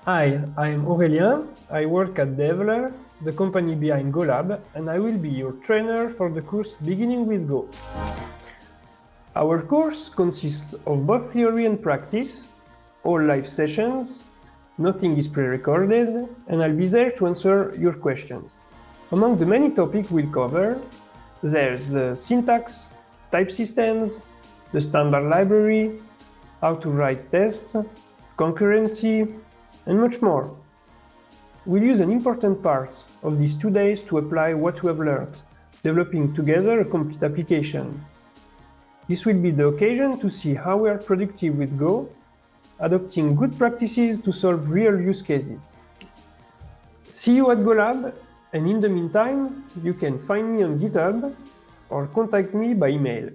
Hi, I'm Aurélien. I work at Develer, the company behind GoLab, and I will be your trainer for the course Beginning with Go. Our course consists of both theory and practice, all live sessions, nothing is pre-recorded, and I'll be there to answer your questions. Among the many topics we'll cover, there's the syntax, type systems, the standard library, how to write tests, concurrency, and much more. We'll use an important part of these 2 days to apply what we have learned, developing together a complete application. This will be the occasion to see how we are productive with Go, adopting good practices to solve real use cases. See you at GoLab, and in the meantime, you can find me on GitHub or contact me by email.